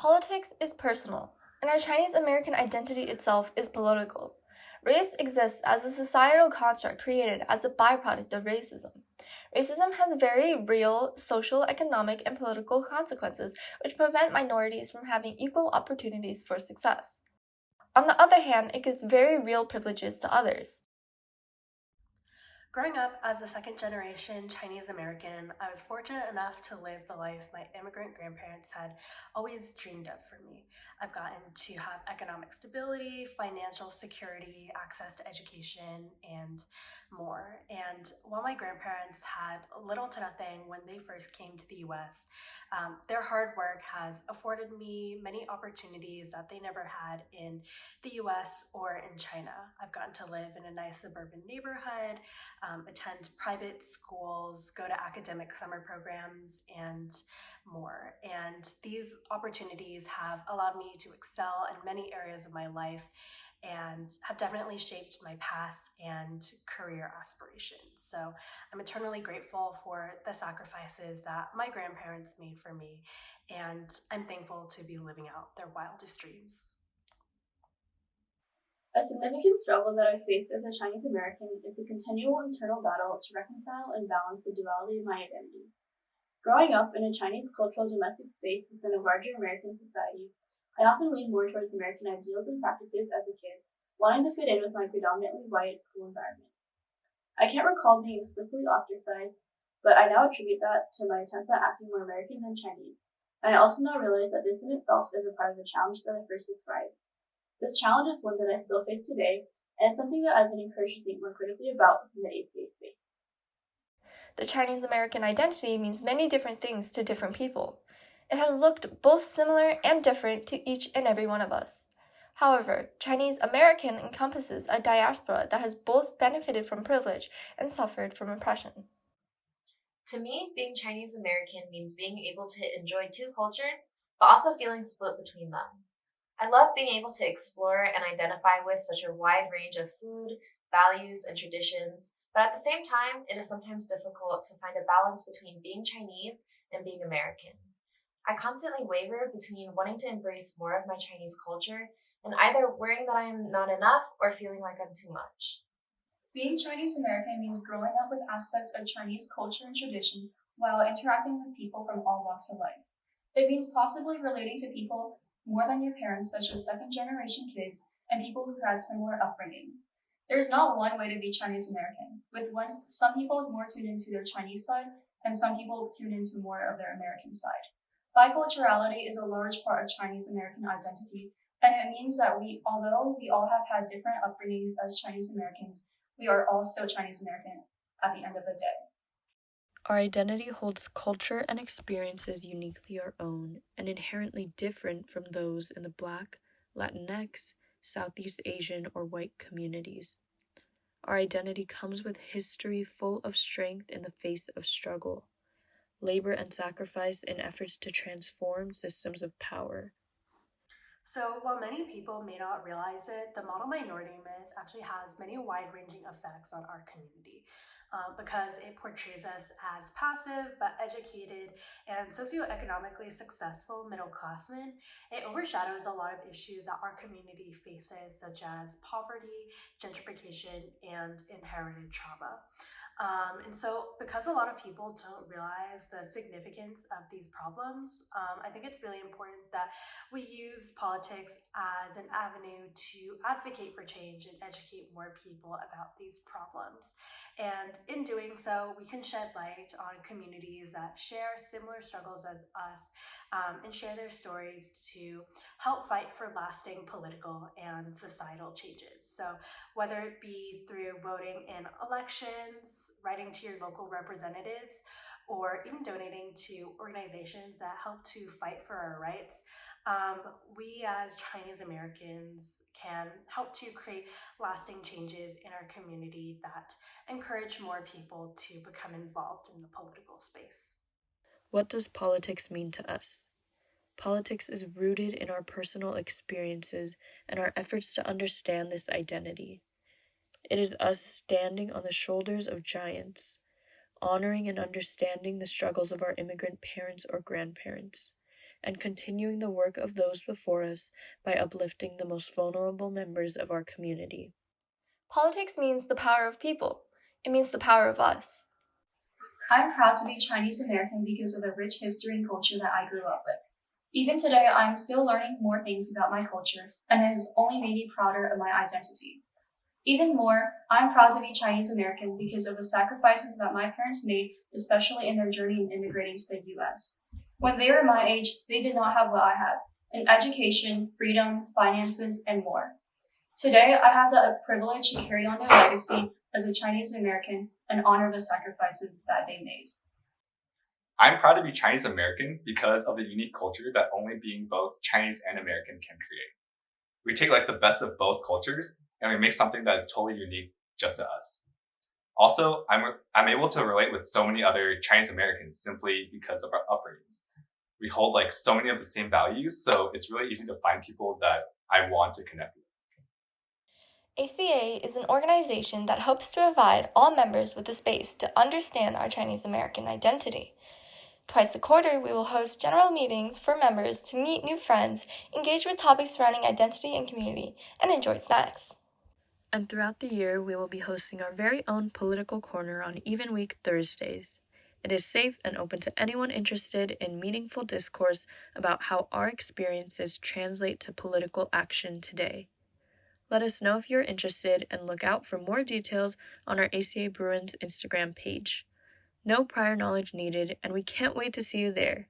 Politics is personal, and our Chinese American identity itself is political. Race exists as a societal construct created as a byproduct of racism. Racism has very real social, economic, and political consequences which prevent minorities from having equal opportunities for success. On the other hand, it gives very real privileges to others. Growing up as a second generation Chinese American, I was fortunate enough to live the life my immigrant grandparents had always dreamed of for me. I've gotten to have economic stability, financial security, access to education, and more. And while my grandparents had little to nothing when they first came to the US, their hard work has afforded me many opportunities that they never had in the US or in China. I've gotten to live in a nice suburban neighborhood, attend private schools, go to academic summer programs, and more. And these opportunities have allowed me to excel in many areas of my life and have definitely shaped my path and career aspirations. So I'm eternally grateful for the sacrifices that my grandparents made for me, and I'm thankful to be living out their wildest dreams. A significant struggle that I faced as a Chinese American is the continual internal battle to reconcile and balance the duality of my identity. Growing up in a Chinese cultural domestic space within a larger American society, I often leaned more towards American ideals and practices as a kid, wanting to fit in with my predominantly white school environment. I can't recall being explicitly ostracized, but I now attribute that to my attempts at acting more American than Chinese. And I also now realize that this in itself is a part of the challenge that I first described. This challenge is one that I still face today, and it's something that I've been encouraged to think more critically about in the ACA space. The Chinese American identity means many different things to different people. It has looked both similar and different to each and every one of us. However, Chinese American encompasses a diaspora that has both benefited from privilege and suffered from oppression. To me, being Chinese American means being able to enjoy two cultures, but also feeling split between them. I love being able to explore and identify with such a wide range of food, values, and traditions, but at the same time, it is sometimes difficult to find a balance between being Chinese and being American. I constantly waver between wanting to embrace more of my Chinese culture and either worrying that I am not enough or feeling like I'm too much. Being Chinese American means growing up with aspects of Chinese culture and tradition while interacting with people from all walks of life. It means possibly relating to people more than your parents, such as second generation kids and people who had similar upbringing. There's not one way to be Chinese American, with some people more tuned into their Chinese side and some people tune into more of their American side. Biculturality is a large part of Chinese American identity, and it means that although we all have had different upbringings as Chinese Americans, we are all still Chinese American at the end of the day. Our identity holds culture and experiences uniquely our own and inherently different from those in the Black, Latinx, Southeast Asian, or white communities. Our identity comes with history full of strength in the face of struggle, labor and sacrifice in efforts to transform systems of power. So, while many people may not realize it, the model minority myth actually has many wide ranging effects on our community because it portrays us as passive but educated and socioeconomically successful middle classmen. It overshadows a lot of issues that our community faces, such as poverty, gentrification, and inherited trauma. Because a lot of people don't realize the significance of these problems, I think it's really important that we use politics as an avenue to advocate for change and educate more people about these problems. And in doing so, we can shed light on communities that share similar struggles as us, and share their stories to help fight for lasting political and societal changes. So, whether it be through voting in elections, writing to your local representatives, or even donating to organizations that help to fight for our rights, we as Chinese Americans can help to create lasting changes in our community that encourage more people to become involved in the political space. What does politics mean to us? Politics is rooted in our personal experiences and our efforts to understand this identity. It is us standing on the shoulders of giants, honoring and understanding the struggles of our immigrant parents or grandparents, and continuing the work of those before us by uplifting the most vulnerable members of our community. Politics means the power of people. It means the power of us. I'm proud to be Chinese American because of the rich history and culture that I grew up with. Even today, I'm still learning more things about my culture, and it has only made me prouder of my identity. Even more, I'm proud to be Chinese American because of the sacrifices that my parents made, especially in their journey in immigrating to the US. When they were my age, they did not have what I had: an education, freedom, finances, and more. Today, I have the privilege to carry on their legacy as a Chinese American and honor the sacrifices that they made. I'm proud to be Chinese American because of the unique culture that only being both Chinese and American can create. We take the best of both cultures and we make something that is totally unique just to us. Also, I'm able to relate with so many other Chinese Americans simply because of our upbringings. We hold so many of the same values, so it's really easy to find people that I want to connect with. ACA is an organization that hopes to provide all members with the space to understand our Chinese American identity. Twice a quarter, we will host general meetings for members to meet new friends, engage with topics surrounding identity and community, and enjoy snacks. And throughout the year, we will be hosting our very own political corner on even week Thursdays. It is safe and open to anyone interested in meaningful discourse about how our experiences translate to political action today. Let us know if you're interested and look out for more details on our ACA Bruins Instagram page. No prior knowledge needed, and we can't wait to see you there.